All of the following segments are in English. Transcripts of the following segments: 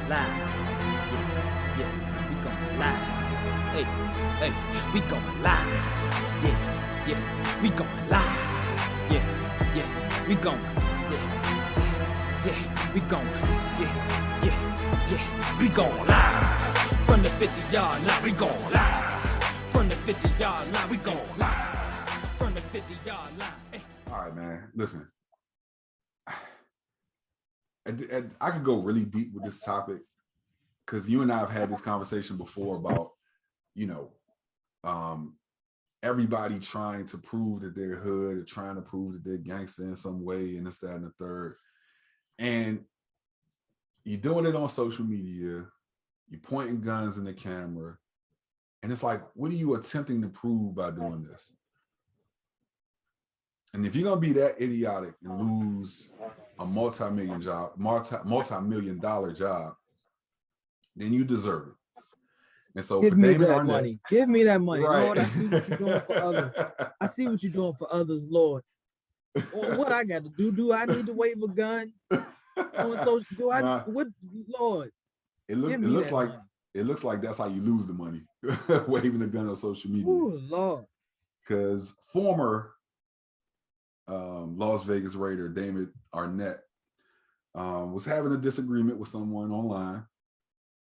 live. Yeah, yeah, we going live. Hey, hey, we going live. Yeah, yeah, we going live. Yeah, yeah, we going. Yeah, yeah, we going. Yeah, yeah, yeah, we going live. From the 50-yard line, we going live. From the 50-yard line, we going live. From the 50-yard line. Hey. All right, man. Listen. I could go really deep with this topic because you and I have had this conversation before about, everybody trying to prove that they're hood or trying to prove that they're gangster in some way and this, that, and the third. And you're doing it on social media. You're pointing guns in the camera. And it's like, what are you attempting to prove by doing this? And if you're going to be that idiotic and lose a multi-million dollar job, then you deserve it. And so give for me Damon that Arnette, money. Give me that money. Right. Lord, I see what you're doing for others. I see what you're doing for others, Lord. Well, what I got to do? Do I need to wave a gun? Do I? Nah. What, Lord? It looks like that's how you lose the money, waving a gun on social media. Ooh, Lord. Because former Las Vegas Raider Damon Arnette was having a disagreement with someone online,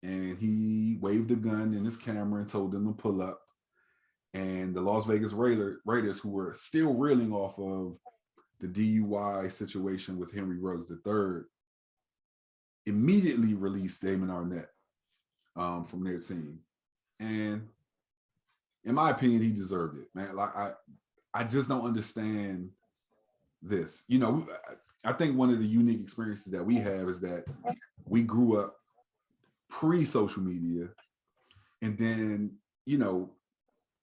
and he waved a gun in his camera and told them to pull up. And the Las Vegas Raiders, who were still reeling off of the DUI situation with Henry Ruggs III, immediately released Damon Arnette from their team. And in my opinion, he deserved it, man. Like I just don't understand this. I think one of the unique experiences that we have is that we grew up pre-social media, and then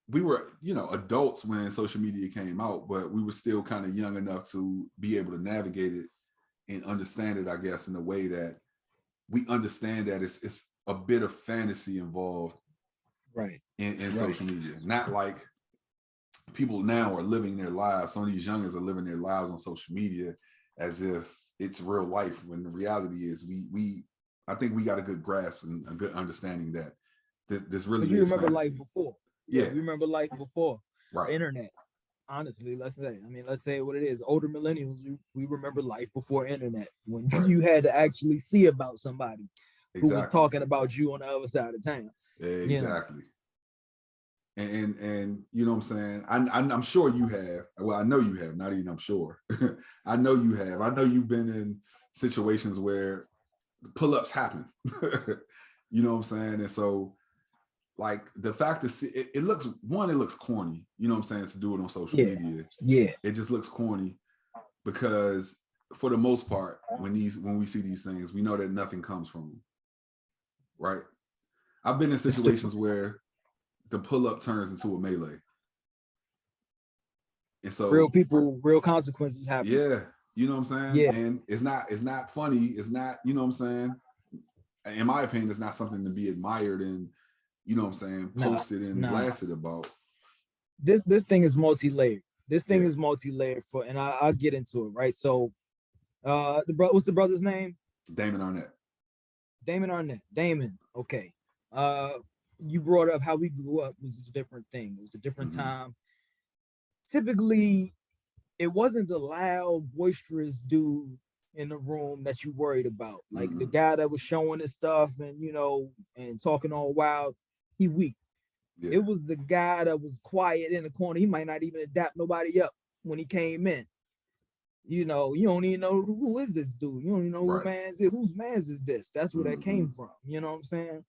we were adults when social media came out, but we were still kind of young enough to be able to navigate it and understand it, I guess, in a way that we understand that it's a bit of fantasy involved, right, in social media. Not like people now are living their lives. Some of these youngins are living their lives on social media as if it's real life, when the reality is I think we got a good grasp and a good understanding that this really is. You remember fantasy. life before. Yeah. You remember life before. Right. The internet. Honestly, let's say what it is. Older millennials, we remember life before internet, when you had to actually see about somebody who was talking about you on the other side of town. Exactly. And you know what I'm saying? I'm sure you have. Well, I know you have, not even I'm sure. I know you have. I know you've been in situations where pull-ups happen. You know what I'm saying? And so, like, the fact that it looks corny, you know what I'm saying, to do it on social media. Yeah. It just looks corny because for the most part, when we see these things, we know that nothing comes from them. Right? I've been in situations where the pull-up turns into a melee. And so real people, real consequences happen. Yeah. You know what I'm saying? Yeah. And it's not funny. It's not, you know what I'm saying? In my opinion, it's not something to be admired and, you know what I'm saying, posted and blasted about. This thing is multi-layered. This thing is multi-layered and I'll get into it, right? So what's the brother's name? Damon Arnette. Damon Arnette. Damon. Okay. You brought up how we grew up was a different thing. It was a different time. Typically, it wasn't the loud, boisterous dude in the room that you worried about. Like the guy that was showing his stuff and, and talking all wild, he weak. Yeah. It was the guy that was quiet in the corner. He might not even adapt nobody up when he came in. You don't even know who is this dude. You don't even know whose man's is this. That's where that came from. You know what I'm saying?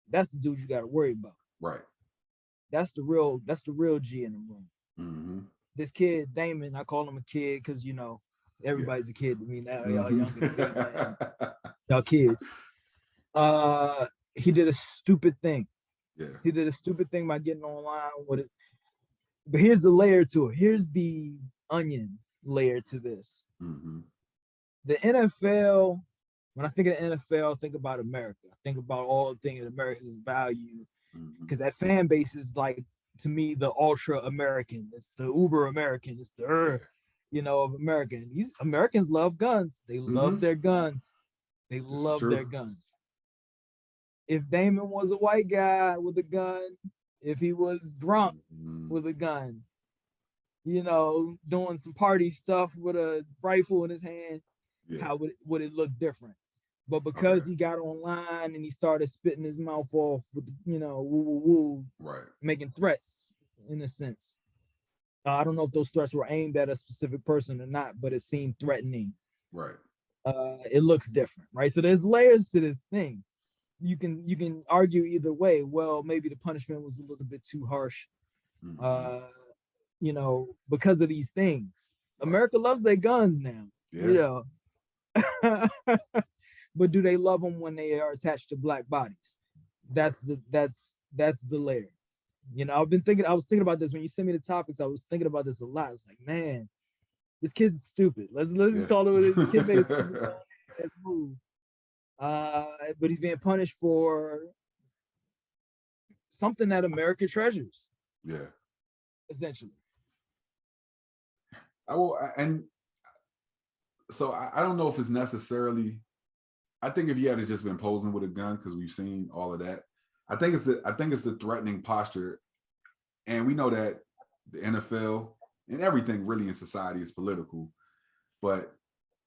That's the dude you got to worry about. Right. That's the real G in the room. This kid, Damon, I call him a kid because, everybody's a kid to me now. Y'all younger y'all kids. He did a stupid thing. Yeah. He did a stupid thing by getting online with it. But here's the layer to it. Here's the onion layer to this. The NFL, when I think of the NFL, I think about America. I think about all the things that Americans value, because that fan base is like, to me, the ultra American. It's the uber American. It's the of American. These Americans love guns. They love their guns. They love their guns. if Damon was a white guy with a gun, if he was drunk Mm, with a gun, doing some party stuff with a rifle in his hand, yeah. how would it look different? But Okay. because he got online and he started spitting his mouth off with, woo woo woo, Right. making threats in a sense. I don't know if those threats were aimed at a specific person or not, but it seemed threatening. Right. It looks different, right? So there's layers to this thing. You can argue either way. Well, maybe the punishment was a little bit too harsh, Mm-hmm. because of these things. Right. America loves their guns now, Yeah. but do they love them when they are attached to black bodies? Right. That's the layer. I was thinking about this when you sent me the topics. I was thinking about this a lot. I was like, man, this kid's stupid. Let's just Yeah. call it what it is. This kid made a stupid move. But he's being punished for something that America treasures, Yeah. essentially. And so I don't know if it's necessarily. I think if he had just been posing with a gun, because we've seen all of that. I think it's the threatening posture, and we know that the NFL and everything really in society is political. But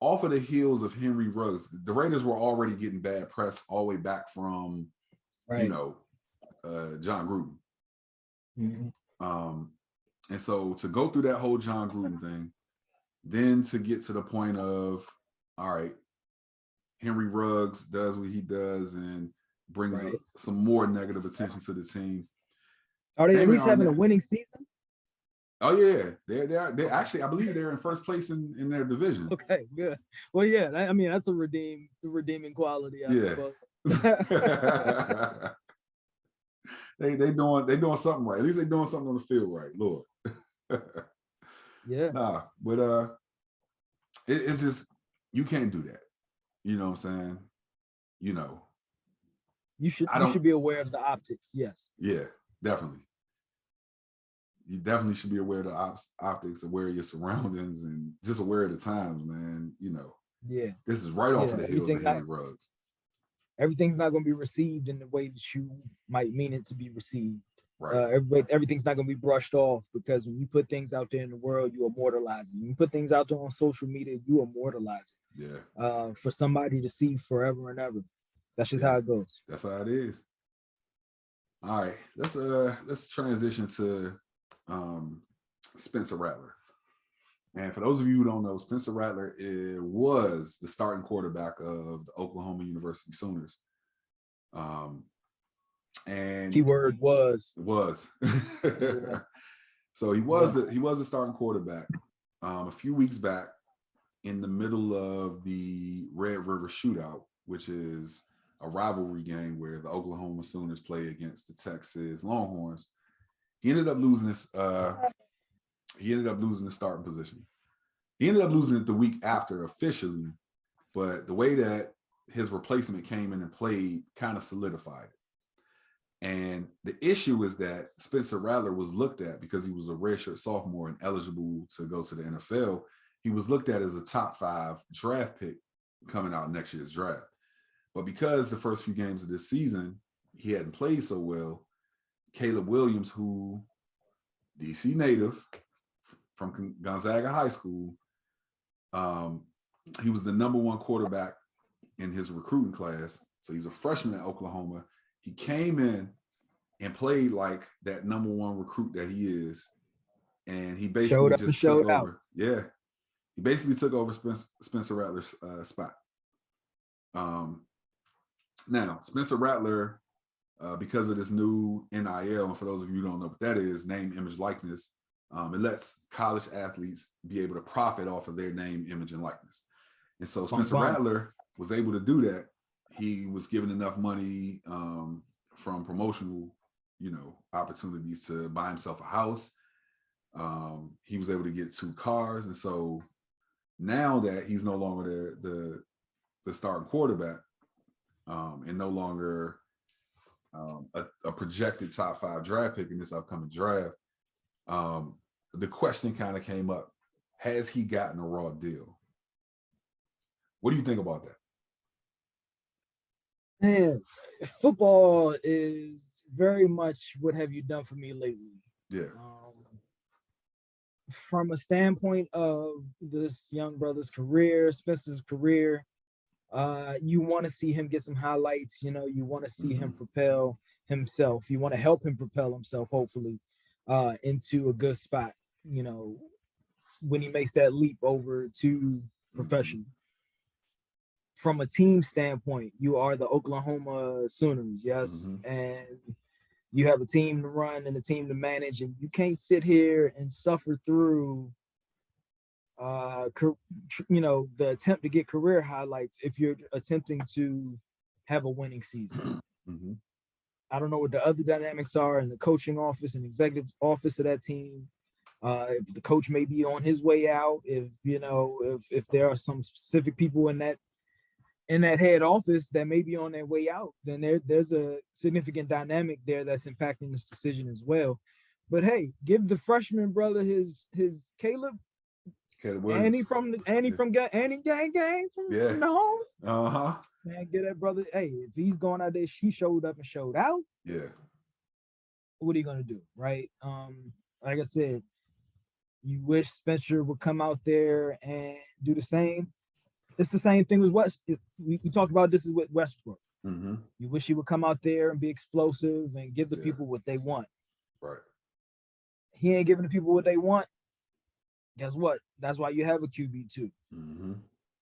off of the heels of Henry Ruggs, the Raiders were already getting bad press all the way back from, Right. John Gruden. Mm-hmm. And so to go through that whole John Gruden thing, then to get to the point of, all right, Henry Ruggs does what he does and brings some more negative attention to the team. Are they at least having a winning season? Oh yeah, they actually, I believe they're in first place in their division. Okay, good. Well, yeah, I mean that's a redeeming quality. I suppose. they doing something right. At least they doing something on the field right, Lord. Yeah. Nah, but it's just you can't do that. You know what I'm saying? You should be aware of the optics. Yes. Yeah, definitely. You definitely should be aware of the optics, aware of your surroundings, and just aware of the times, man. Yeah. This is right off of the heels of Henry Ruggs. Everything's not going to be received in the way that you might mean it to be received. Right. Everything's not going to be brushed off, because when you put things out there in the world, you immortalize it. When you put things out there on social media, you immortalize it. Yeah. For somebody to see forever and ever. That's just how it goes. That's how it is. All right, let's transition to Spencer Rattler. And for those of you who don't know, Spencer Rattler was the starting quarterback of the Oklahoma University Sooners. And keyword was. Yeah. So he was the starting quarterback. A few weeks back, in the middle of the Red River Shootout, which is a rivalry game where the Oklahoma Sooners play against the Texas Longhorns, he ended up losing his starting position. He ended up losing it the week after officially, but the way that his replacement came in and played kind of solidified it. And the issue is that Spencer Rattler was looked at, because he was a redshirt sophomore and eligible to go to the NFL. He was looked at as a top 5 draft pick coming out next year's draft. But because the first few games of this season, he hadn't played so well, Caleb Williams, who DC native from Gonzaga High School, he was the number 1 quarterback in his recruiting class. So he's a freshman at Oklahoma. He came in and played like that number 1 recruit that he is. And he basically just took over. Out. Yeah. He basically took over Spencer Rattler's spot. Now, Spencer Rattler, because of this new NIL, and for those of you who don't know what that is, name, image, likeness, it lets college athletes be able to profit off of their name, image, and likeness. And so Spencer Rattler was able to do that. He was given enough money from promotional, opportunities to buy himself a house. He was able to get 2 cars. And so now that he's no longer the starting quarterback, and no longer a projected top 5 draft pick in this upcoming draft, the question kind of came up: has he gotten a raw deal? What do you think about that? Man, football is very much what have you done for me lately. Yeah. From a standpoint of this young brother's career, Spencer's career, you want to see him get some highlights. You want to see him propel himself. You want to help him propel himself, hopefully, into a good spot. When he makes that leap over to professional. From a team standpoint, you are the Oklahoma Sooners, yes, and you have a team to run and a team to manage, and you can't sit here and suffer through the attempt to get career highlights if you're attempting to have a winning season. I don't know what the other dynamics are in the coaching office and executive office of that team. If the coach may be on his way out, if there are some specific people in that head office that may be on their way out, then there's a significant dynamic there that's impacting this decision as well. But hey, give the freshman brother his Caleb Andy from Andy from gang from the home. Man, get that brother. Hey, if he's going out there, he showed up and showed out. Yeah. What are you gonna do, right? Like I said, you wish Spencer would come out there and do the same. It's the same thing with West. We talked about this is with Westbrook. You wish he would come out there and be explosive and give the people what they want. Right. He ain't giving the people what they want. Guess what? That's why you have a QB2.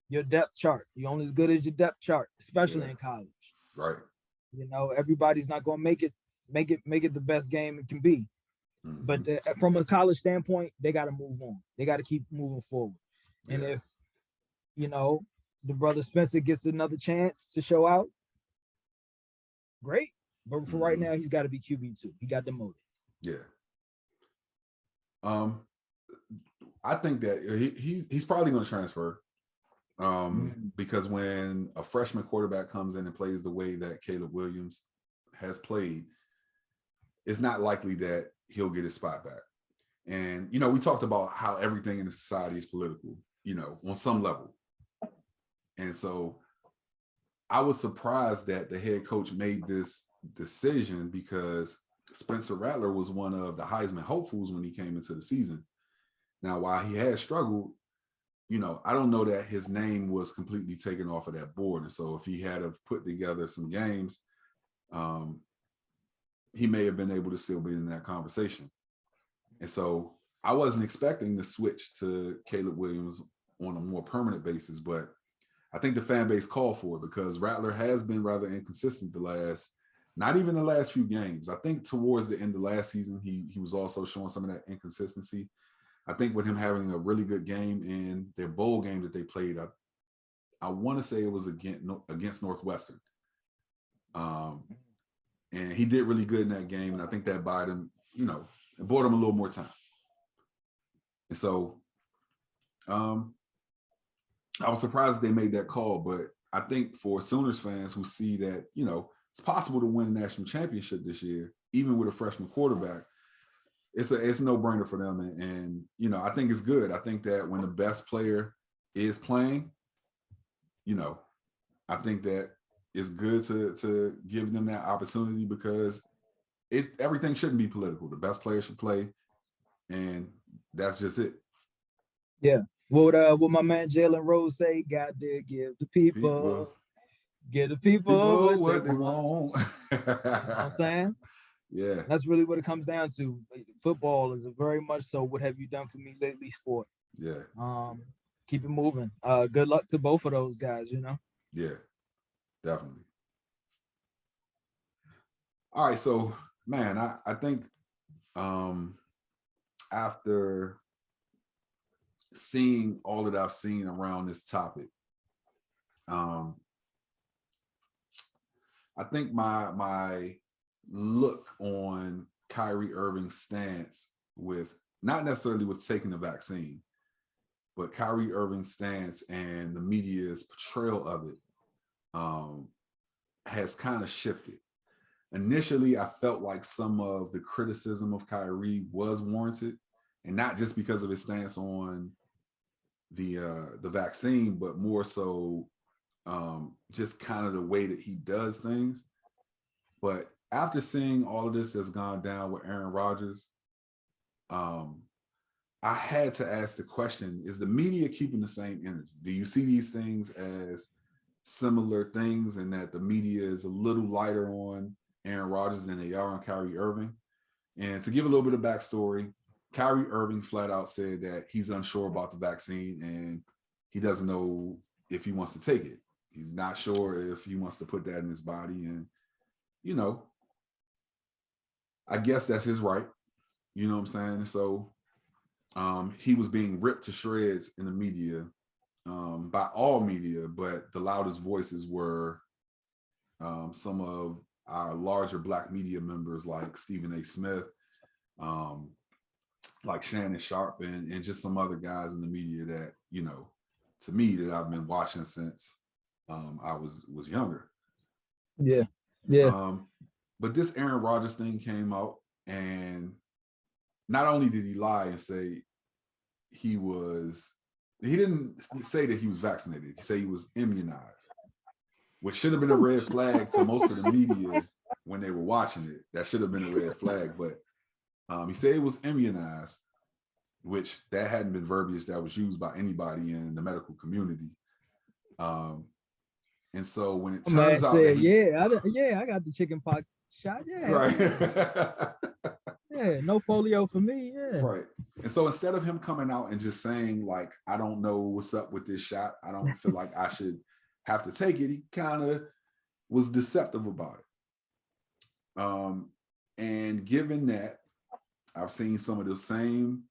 Your depth chart. You're only as good as your depth chart, especially in college. Right. Everybody's not gonna make it the best game it can be. But from a college standpoint, they got to move on. They got to keep moving forward. And if the brother Spencer gets another chance to show out, great. But for right now, he's got to be QB2. He got demoted. Yeah. I think that he's probably going to transfer because when a freshman quarterback comes in and plays the way that Caleb Williams has played, it's not likely that he'll get his spot back. And, we talked about how everything in the society is political, on some level. And so I was surprised that the head coach made this decision because Spencer Rattler was one of the Heisman hopefuls when he came into the season. Now, while he had struggled, I don't know that his name was completely taken off of that board. And so if he had to put together some games, he may have been able to still be in that conversation. And so I wasn't expecting to switch to Caleb Williams on a more permanent basis, but I think the fan base called for it because Rattler has been rather inconsistent not even the last few games. I think towards the end of last season, he was also showing some of that inconsistency. I think with him having a really good game in their bowl game that they played, I want to say it was against Northwestern. And he did really good in that game. And I think that bought him, it bought him a little more time. And so I was surprised they made that call, but I think for Sooners fans who see that, it's possible to win a national championship this year, even with a freshman quarterback, it's a no-brainer for them. And I think it's good. I think that when the best player is playing, I think that it's good to give them that opportunity because everything shouldn't be political. The best player should play, and that's just it. Yeah. What my man Jalen Rose say? God did give the people give the people what they want. You know what I'm saying? Yeah. That's really what it comes down to. Football is a very much so what have you done for me lately sport. Yeah. Keep it moving. Good luck to both of those guys, Yeah, definitely. All right, so man, I think after seeing all that I've seen around this topic, I think my look on Kyrie Irving's stance with not necessarily with taking the vaccine, but Kyrie Irving's stance and the media's portrayal of it has kind of shifted. Initially, I felt like some of the criticism of Kyrie was warranted, and not just because of his stance on the vaccine, but more so just kind of the way that he does things. But after seeing all of this that's gone down with Aaron Rodgers, I had to ask the question, is the media keeping the same energy? Do you see these things as similar things and that the media is a little lighter on Aaron Rodgers than they are on Kyrie Irving? And to give a little bit of backstory, Kyrie Irving flat out said that he's unsure about the vaccine and he doesn't know if he wants to take it. He's not sure if he wants to put that in his body. And, you know, I guess that's his right. You know what I'm saying? So he was being ripped to shreds in the media by all media, but the loudest voices were some of our larger Black media members like Stephen A. Smith, like Shannon Sharp, and just some other guys in the media that, you know, to me, that I've been watching since I was younger. Yeah. But this Aaron Rodgers thing came out, and not only did he lie and say he didn't say that he was vaccinated. He said he was immunized, which should have been a red flag to most of the media when they were watching it. That should have been a red flag, but he said he was immunized, which that hadn't been verbiage that was used by anybody in the medical community. And so when it turns out that I got the chicken pox shot. Yeah. Right. Yeah, no polio for me. Yeah. Right. And so instead of him coming out and just saying, like, I don't know what's up with this shot, I don't feel like I should have to take it, he kind of was deceptive about it. And given that, I've seen some of the same,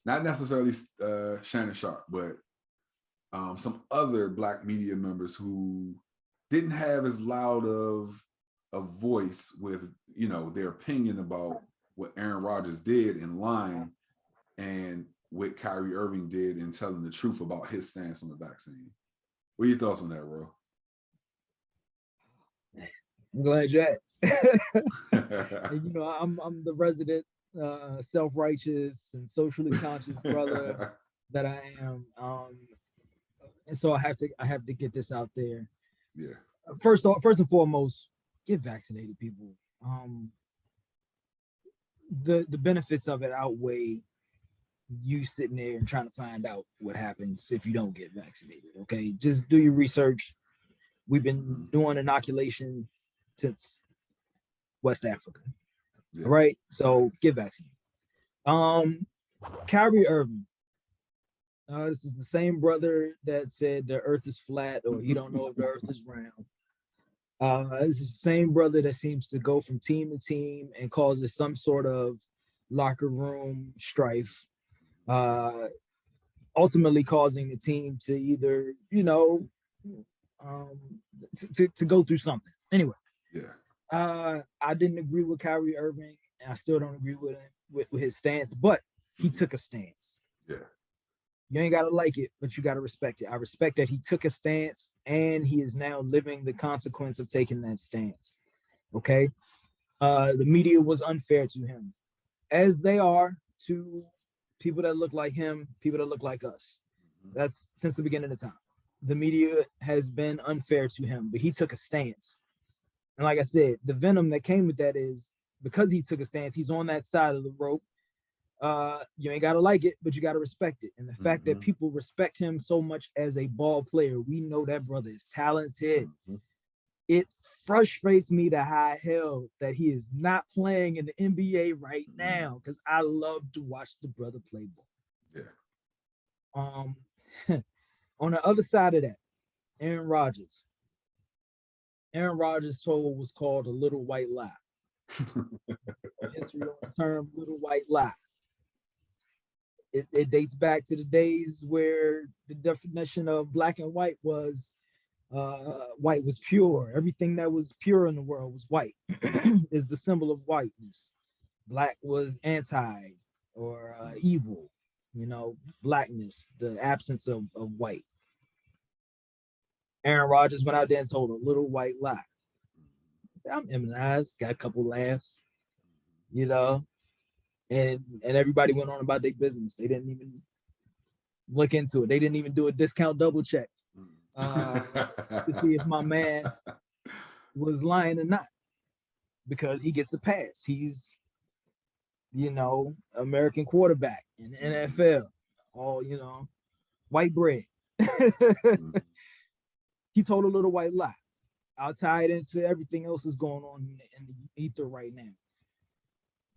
not necessarily Shannon Sharp, but some other Black media members who didn't have as loud of a voice with, you know, their opinion about what Aaron Rodgers did in lying and what Kyrie Irving did in telling the truth about his stance on the vaccine. What are your thoughts on that, Ro? I'm glad you asked. You know, I'm the resident self-righteous and socially conscious brother that I am. And so I have to get this out there. Yeah. First and foremost, get vaccinated, people. The benefits of it outweigh you sitting there and trying to find out what happens if you don't get vaccinated. Okay, just do your research. We've been doing inoculation since West Africa. Yeah. All right, so get vaccinated. Kyrie Irving. This is the same brother that said the earth is flat or he don't know if the earth is round. This is the same brother that seems to go from team to team and causes some sort of locker room strife, ultimately causing the team to either, you know, to go through something. Anyway, yeah. I didn't agree with Kyrie Irving, and I still don't agree with him with his stance, but he took a stance. Yeah. You ain't got to like it, but you got to respect it. I respect that he took a stance and he is now living the consequence of taking that stance. Okay. The media was unfair to him, as they are to people that look like him, people that look like us. That's since the beginning of time. The media has been unfair to him, but he took a stance. And like I said, the venom that came with that is because he took a stance, he's on that side of the rope. You ain't gotta like it, but you gotta respect it. And the fact that people respect him so much as a ball player, we know that brother is talented. It frustrates me to high hell that he is not playing in the NBA right now, because I love to watch the brother play ball. Yeah. On the other side of that, Aaron Rodgers. Aaron Rodgers told what was called a little white lie. History on the term little white lie. It dates back to the days where the definition of black and white was pure. Everything that was pure in the world was white. Is the symbol of whiteness. Black was anti or evil. You know, blackness, the absence of white. Aaron Rodgers went out there and told a little white lie. Said, I'm immunized, got a couple laughs, you know. And everybody went on about their business. They didn't even look into it. They didn't even do a discount double check to see if my man was lying or not. because he gets a pass. He's, American quarterback in the NFL, all, white bread. He told a little white lie. I'll tie it into everything else that's going on in the ether right now.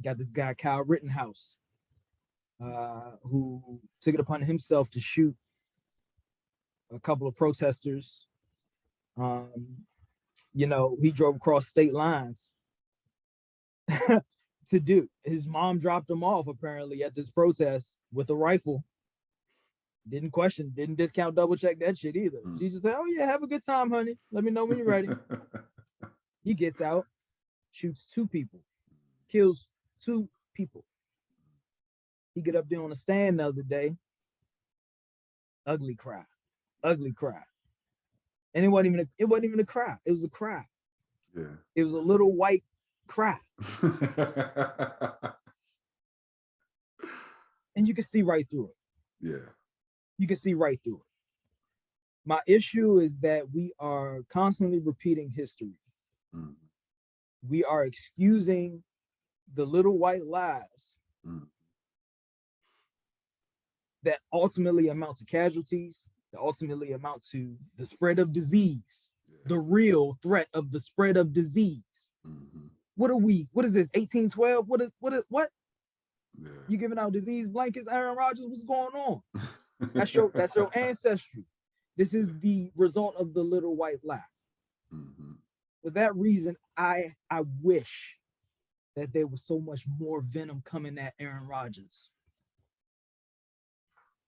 Got this guy, Kyle Rittenhouse, who took it upon himself to shoot a couple of protesters. He drove across state lines to do. His mom dropped him off apparently at this protest with a rifle. Didn't question, didn't discount, double check that shit either. She just said, "Oh yeah, have a good time, honey. Let me know when you're ready." He gets out, shoots 2 people, kills 2 people. He get up there on the stand the other day. Ugly cry. And it wasn't even a cry. It was a cry. Yeah. It was a little white cry. And you can see right through it. Yeah. You can see right through it. My issue is that we are constantly repeating history. We are excusing the little white lies that ultimately amount to casualties, that ultimately amount to the spread of disease, the real threat of the spread of disease. What is this, 1812? What? Yeah. You giving out disease blankets, Aaron Rodgers? What's going on? That's your ancestry. This is the result of the little white lie. For that reason, I wish that there was so much more venom coming at Aaron Rodgers,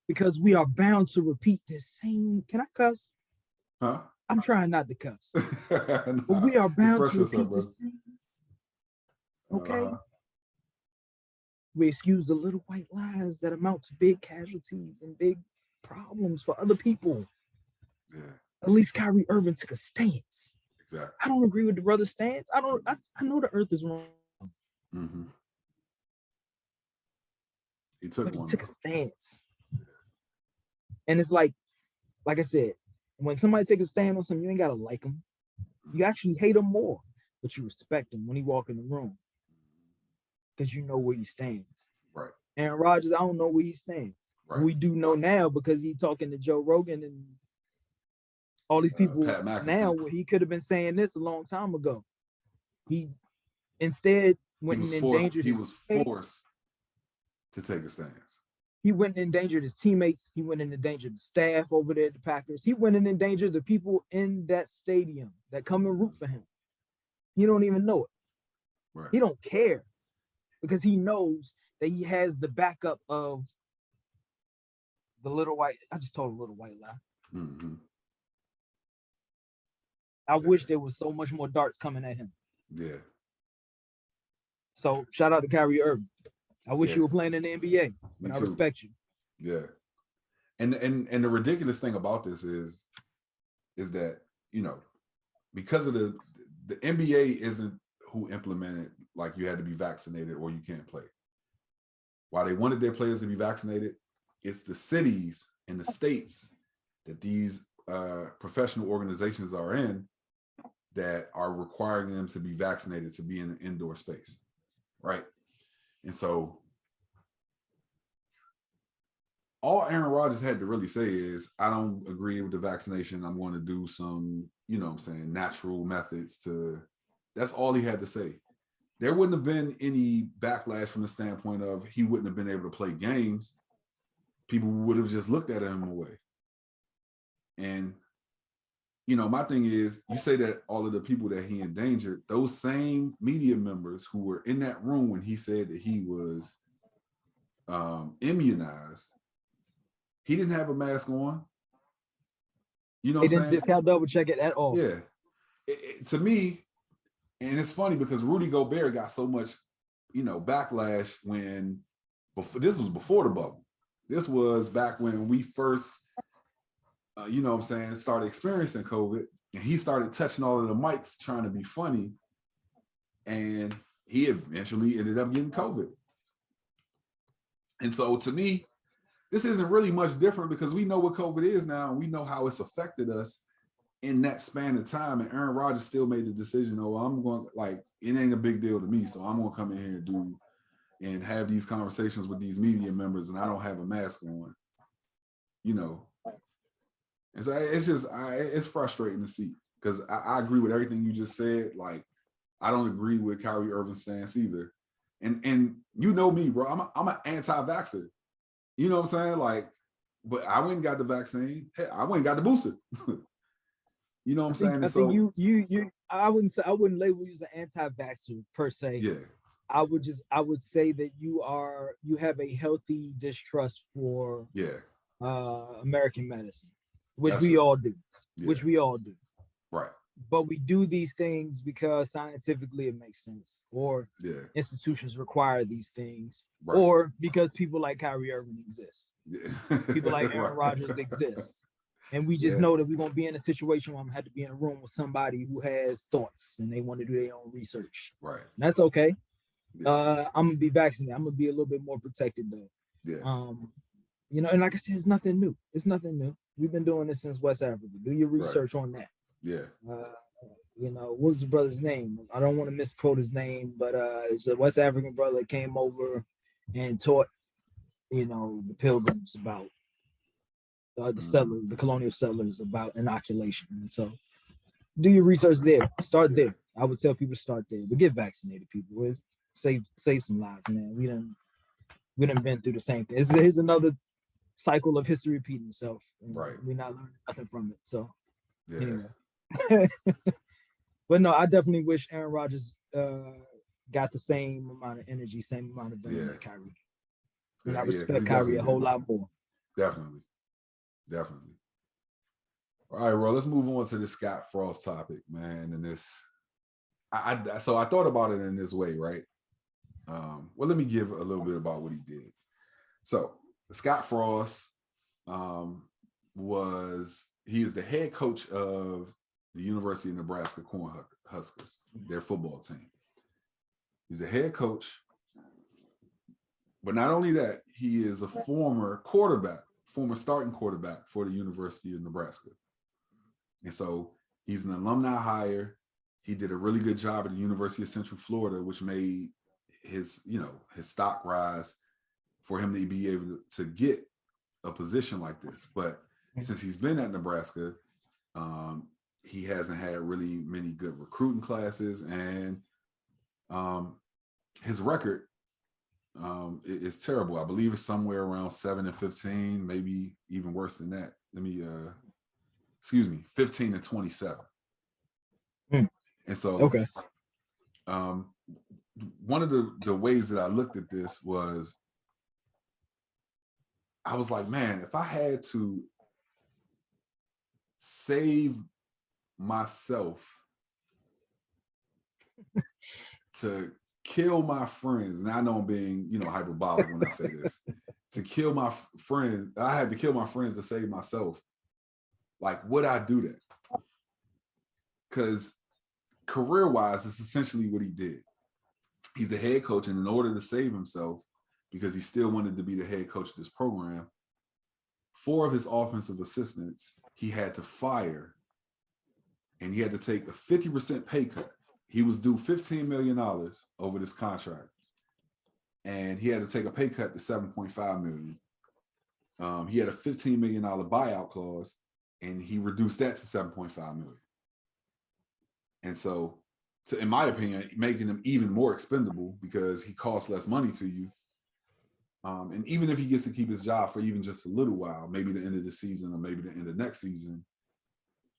because we are bound to repeat this same. Can I cuss? Huh? I'm trying not to cuss. Nah, but we are bound to repeat yourself, the same. Okay. We excuse the little white lies that amount to big casualties and big problems for other people. Yeah. At least Kyrie Irving took a stance. Exactly. I don't agree with the brother's stance. I know the earth is wrong. He took one. He took a stance. And it's like I said, when somebody takes a stand on something, you ain't gotta like him. You actually hate him more, but you respect him when he walk in the room, because you know where he stands. Right. Aaron Rodgers, I don't know where he stands. Right. We do know now because he's talking to Joe Rogan and all these people now, where he could have been saying this a long time ago. He instead went and endangered. He was forced to take a stance. He went and endangered his teammates. He went and endangered the staff over there at the Packers. He went and endangered the people in that stadium that come and root for him. He don't even know it. Right. He don't care, because he knows that he has the backup of the little white. I just told a little white lie. I wish there was so much more darts coming at him. Yeah. So shout out to Kyrie Irving. I wish you were playing in the NBA, but I respect you. Yeah. And the ridiculous thing about this is that, because of the NBA isn't who implemented, like, you had to be vaccinated or you can't play. While they wanted their players to be vaccinated, it's the cities and the states that these professional organizations are in that are requiring them to be vaccinated to be in an indoor space, right? And so all Aaron Rodgers had to really say is, I don't agree with the vaccination. I'm going to do some, natural methods to, that's all he had to say. There wouldn't have been any backlash from the standpoint of he wouldn't have been able to play games. People would have just looked at him away. And, my thing is, you say that all of the people that he endangered, those same media members who were in that room when he said that he was immunized, he didn't have a mask on. You know what I'm saying? They didn't discount, double check it at all. Yeah. To me, and it's funny because Rudy Gobert got so much, backlash this was before the bubble. This was back when we first, started experiencing COVID, and he started touching all of the mics trying to be funny, and he eventually ended up getting COVID. And so to me, this isn't really much different because we know what COVID is now, and we know how it's affected us in that span of time, and Aaron Rodgers still made the decision, oh, I'm going, like, it ain't a big deal to me, so I'm going to come in here and have these conversations with these media members, and I don't have a mask on, you know. And so it's just, it's frustrating to see, because I agree with everything you just said. Like, I don't agree with Kyrie Irving's stance either. And you know me, bro, I'm an anti-vaxxer. You know what I'm saying? Like, but I went and got the vaccine. Hey, I went and got the booster. You know what I'm saying? I think you I wouldn't label you as an anti-vaxxer per se. Yeah. I would say that you have a healthy distrust for American medicine, which we all do. Yeah. Which we all do. Right. But we do these things because scientifically it makes sense, or institutions require these things, or because people like Kyrie Irving exist. Yeah. People like Aaron Rodgers exist. And we just know that we're going to be in a situation where I'm going to have to be in a room with somebody who has thoughts and they want to do their own research. Right. And that's okay. Yeah. I'm going to be vaccinated. I'm going to be a little bit more protected though. Yeah. You know, and like I said, it's nothing new. It's nothing new. We've been doing this since West Africa. Do your research on that. Yeah. You know, what was the brother's name? I don't want to misquote his name, but it's a West African brother that came over and taught, you know, the pilgrims about the settlers, the colonial settlers, about inoculation. And so do your research there. Start there. I would tell people to start there. But get vaccinated, people. It's save some lives, man. We done been through the same thing. Here's another cycle of history repeating itself. Right. We're not learning nothing from it. So anyway. But no, I definitely wish Aaron Rodgers got the same amount of energy, same amount of venom that Kyrie. And I respect Kyrie a whole lot more. Definitely. All right, bro. Let's move on to the Scott Frost topic, man. And this, so I thought about it in this way, right? Well, let me give a little bit about what he did. So Scott Frost he is the head coach of the University of Nebraska Cornhuskers, their football team. He's the head coach. But not only that, he is a former starting quarterback for the University of Nebraska. And so he's an alumni hire. He did a really good job at the University of Central Florida, which made his stock rise for him to be able to get a position like this. But since he's been at Nebraska, he hasn't had really many good recruiting classes, and his record is terrible. I believe it's somewhere around 7-15, maybe even worse than that. 15-27. And so, one of the ways that I looked at this was, I was like, man, if I had to save myself to kill my friends, and I know I'm being, hyperbolic when I say this, to kill my friend, I had to kill my friends to save myself. Like, would I do that? Because career-wise, it's essentially what he did. He's a head coach, and in order to save himself, because he still wanted to be the head coach of this program, 4 of his offensive assistants he had to fire, and he had to take a 50% pay cut. He was due $15 million over this contract, and he had to take a pay cut to $7.5 million. He had a $15 million buyout clause, and he reduced that to $7.5 million. And so, in my opinion, making him even more expendable because he costs less money to you. And even if he gets to keep his job for even just a little while, maybe the end of the season or maybe the end of next season,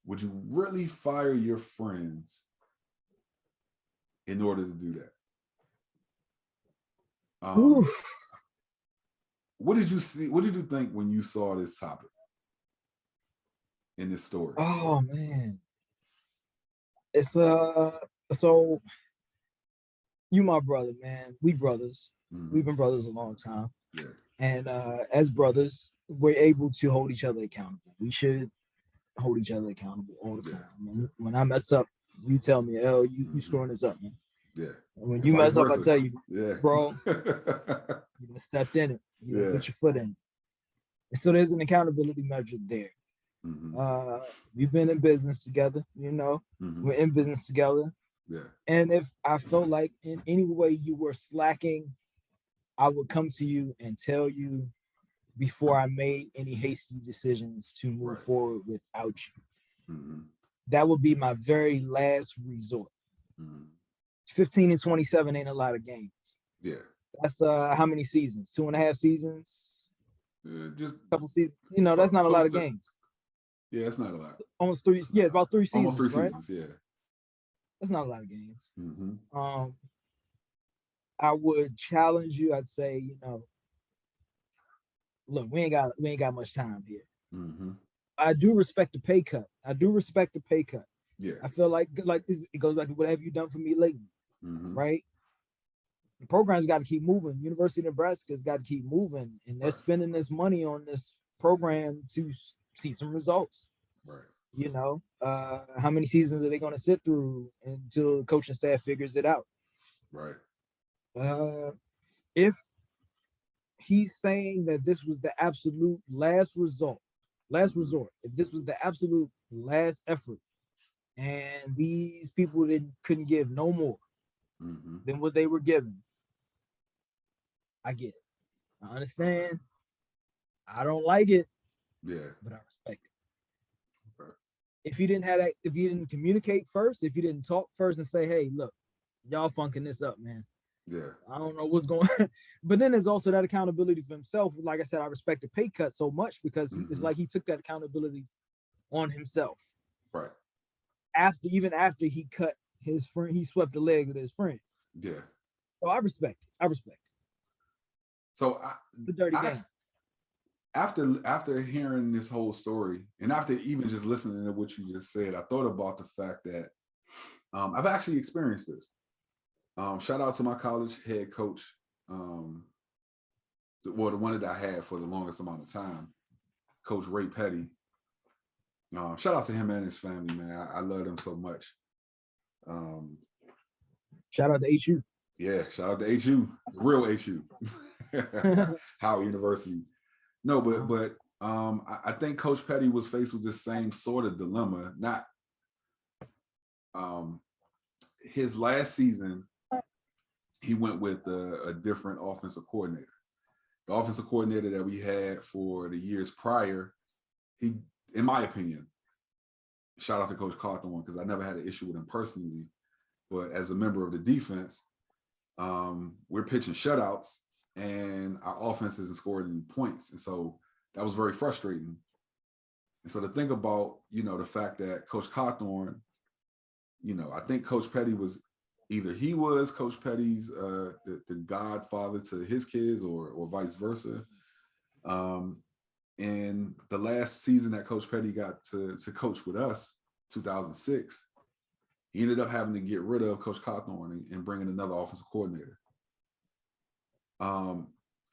would you really fire your friends in order to do that? What did you see? What did you think when you saw this topic in this story? Oh man, it's so you my brother, man. We brothers. Mm-hmm. We've been brothers a long time. Yeah. And as brothers, we're able to hold each other accountable. We should hold each other accountable all the time. When I mess up, you tell me, "Oh, you screwing this up, man." Yeah. And when you mess up, I tell you, bro, you stepped in it. You put your foot in it. And so there's an accountability measure there. We've been in business together, we're in business together. Yeah. And if I felt like in any way you were slacking, I would come to you and tell you before I made any hasty decisions to move forward without you. That would be my very last resort. 15 and 27 ain't a lot of games. Yeah. That's how many seasons? 2.5 seasons? Just a couple seasons. That's not a lot of games. Yeah, it's not a lot. Almost 3. Yeah, about 3 seasons. Almost 3 right? seasons. Yeah. That's not a lot of games. I would challenge you. I'd say, look, we ain't got much time here. I do respect the pay cut. Yeah. I feel like it goes back to what have you done for me lately, right? The program's got to keep moving. University of Nebraska's got to keep moving, and they're spending this money on this program to see some results. Right. How many seasons are they going to sit through until the coaching staff figures it out? Right. If he's saying that this was the absolute last resort, if this was the absolute last effort, and these people couldn't give no more than what they were given, I get it. I understand. I don't like it. Yeah. But I respect it. Okay. If you didn't have that, if you didn't communicate first, if you didn't talk first and say, hey, look, y'all funking this up, man. Yeah. I don't know what's going on. But then there's also that accountability for himself. Like I said, I respect the pay cut so much because it's like he took that accountability on himself. Right. After he cut his friend, he swept the leg of his friend. Yeah. So I respect it. So the dirty game. After hearing this whole story, and after even just listening to what you just said, I thought about the fact that I've actually experienced this. Shout out to my college head coach, the one that I had for the longest amount of time, Coach Ray Petty. Shout out to him and his family, man. I love them so much. Shout out to HU. Yeah, shout out to HU, real HU, Howard University. No, but I think Coach Petty was faced with the same sort of dilemma. Not his last season, he went with a different offensive coordinator. The offensive coordinator that we had for the years prior, he, in my opinion, shout out to Coach Cawthorn because I never had an issue with him personally, but as a member of the defense, we're pitching shutouts and our offense isn't scoring any points. And so that was very frustrating. And so to think about, the fact that Coach Cawthorn, I think Coach Petty was either he was Coach Petty's the godfather to his kids or vice versa. And the last season that Coach Petty got to coach with us, 2006, he ended up having to get rid of Coach Cawthorn and bring in another offensive coordinator.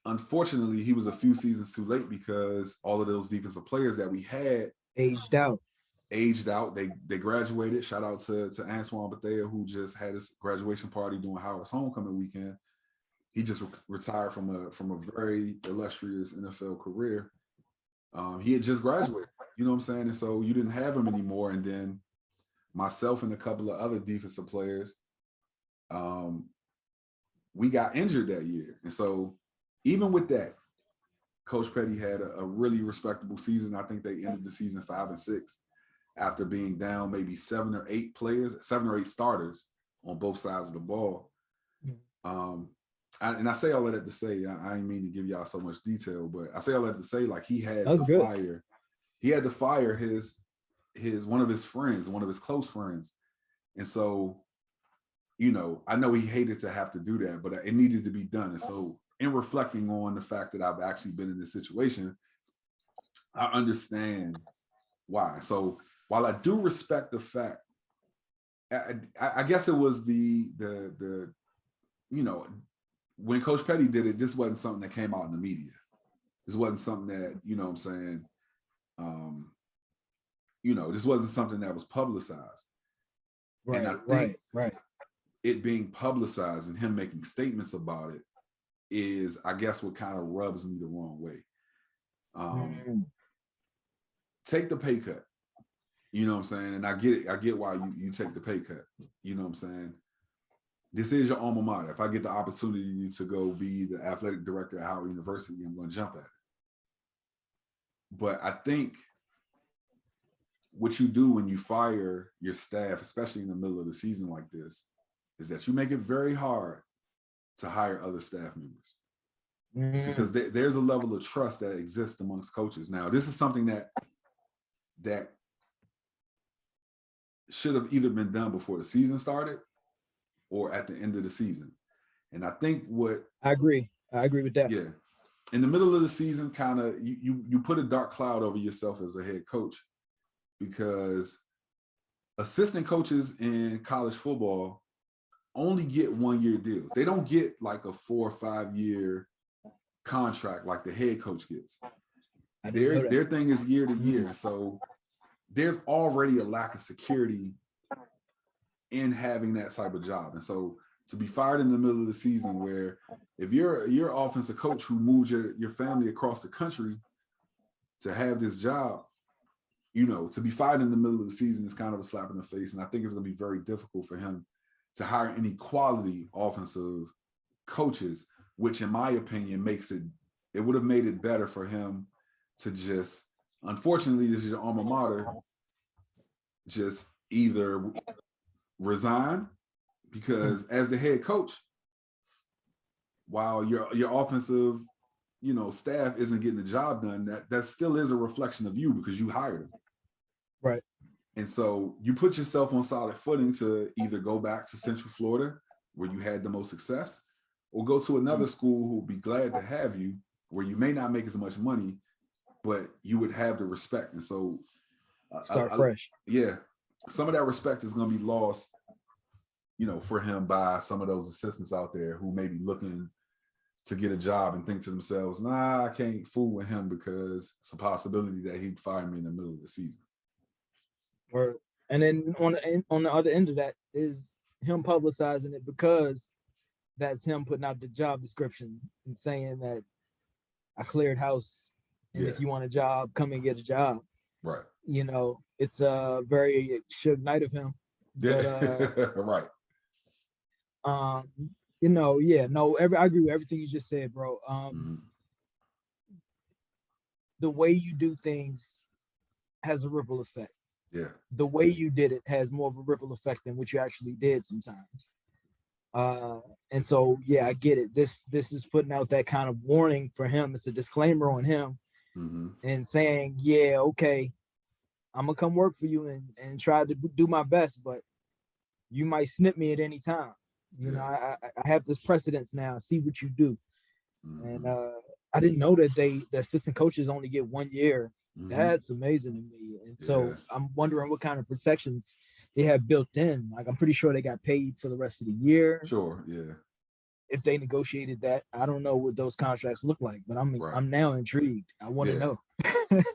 Unfortunately, he was a few seasons too late because all of those defensive players that we had aged out. They graduated. Shout out to Antoine Bethea, who just had his graduation party during Howard's homecoming weekend. He just retired from a very illustrious NFL career. He had just graduated, you know what I'm saying? And so you didn't have him anymore. And then myself and a couple of other defensive players, we got injured that year. And so even with that, Coach Petty had a really respectable season. I think they ended the season 5-6 after being down maybe 7 or 8 starters on both sides of the ball. And I say all of that to say, I ain't mean to give y'all so much detail, but I say all that to say, like, he had to fire his one of his friends, one of his close friends. And so, I know he hated to have to do that, but it needed to be done. And so in reflecting on the fact that I've actually been in this situation, I understand why. So while I do respect the fact, I guess it was the when Coach Petty did it, this wasn't something that came out in the media. This wasn't something that, this wasn't something that was publicized. Right, and I think it being publicized and him making statements about it is, I guess, what kind of rubs me the wrong way. take the pay cut. You know what I'm saying? And I get it. I get why you take the pay cut. You know what I'm saying? This is your alma mater. If I get the opportunity to go be the athletic director at Howard University, I'm going to jump at it. But I think what you do when you fire your staff, especially in the middle of the season like this, is that you make it very hard to hire other staff members. Because there's a level of trust that exists amongst coaches. Now, this is something that should have either been done before the season started or at the end of the season. And I think I agree with that. Yeah. In the middle of the season, kind of you put a dark cloud over yourself as a head coach, because assistant coaches in college football only get 1-year deals. They don't get like a 4 or 5 year contract like the head coach gets. Their thing is year to year. So there's already a lack of security in having that type of job. And so to be fired in the middle of the season, where if you're offensive coach who moved your family across the country to have this job, you know, to be fired in the middle of the season is kind of a slap in the face. And I think it's going to be very difficult for him to hire any quality offensive coaches, which in my opinion it would have made it better for him to just, unfortunately, this is your alma mater, just either resign, because as the head coach, while your offensive, you know, staff isn't getting the job done, that still is a reflection of you because you hired him. Right. And so you put yourself on solid footing to either go back to Central Florida, where you had the most success, or go to another school who will be glad to have you, where you may not make as much money, but you would have the respect. And so start fresh. Yeah. Some of that respect is going to be lost, you know, for him by some of those assistants out there who may be looking to get a job and think to themselves, nah, I can't fool with him because it's a possibility that he'd fire me in the middle of the season. And then on the other end of that is him publicizing it, because that's him putting out the job description and saying that I cleared house, and if you want a job, come and get a job. Right. You know, it's a very Suge Knight of him. But, right. You know, I agree with everything you just said, bro. The way you do things has a ripple effect. Yeah. The way you did it has more of a ripple effect than what you actually did sometimes. And so, yeah, I get it. This is putting out that kind of warning for him. It's a disclaimer on him, and saying, yeah, okay, I'm gonna come work for you and try to do my best, but you might snip me at any time. You know, I have this precedence now. See what you do. And I didn't know that the assistant coaches only get 1 year. That's amazing to me. And so I'm wondering what kind of protections they have built in. Like, I'm pretty sure they got paid for the rest of the year. Sure, yeah. If they negotiated that, I don't know what those contracts look like, but I'm now intrigued. I want to know.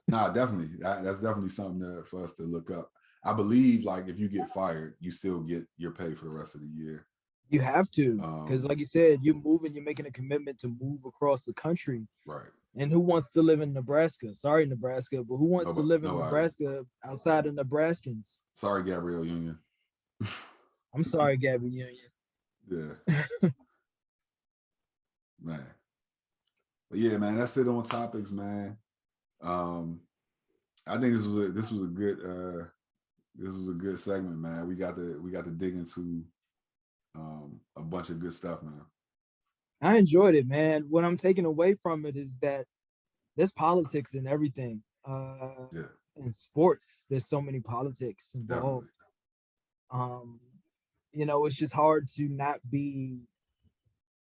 Nah, definitely. That's definitely something for us to look up. I believe, like, if you get fired, you still get your pay for the rest of the year. You have to, because like you said, you're making a commitment to move across the country. Right. And who wants to live in Nebraska? Sorry, Nebraska, but who wants to live in Nebraska outside of Nebraskans? Sorry, Gabrielle Union. I'm sorry, Gabby Union. Yeah. Man. But yeah, man, that's it on topics, man. I think this was a good segment, man. We got to dig into a bunch of good stuff, man. I enjoyed it, man. What I'm taking away from it is that there's politics in everything. In sports, there's so many politics involved. You know, it's just hard to not be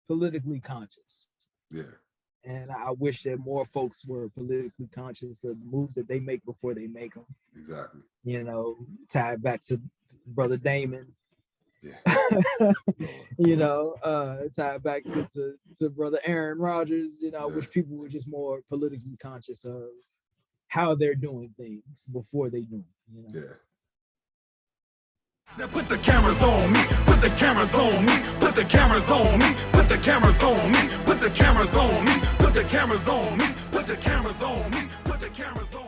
politically conscious. Yeah. And I wish that more folks were politically conscious of the moves that they make before they make them. Exactly. You know, tied back to brother Damon. Yeah. You know, tied back to brother Aaron Rodgers. You know, I wish people were just more politically conscious of how they're doing things before they do them. You know? Yeah. Now put the cameras on me, put the cameras on me, put the cameras on me, put the cameras on me, put the cameras on me, put the cameras on me, put the cameras on me, put the cameras on me.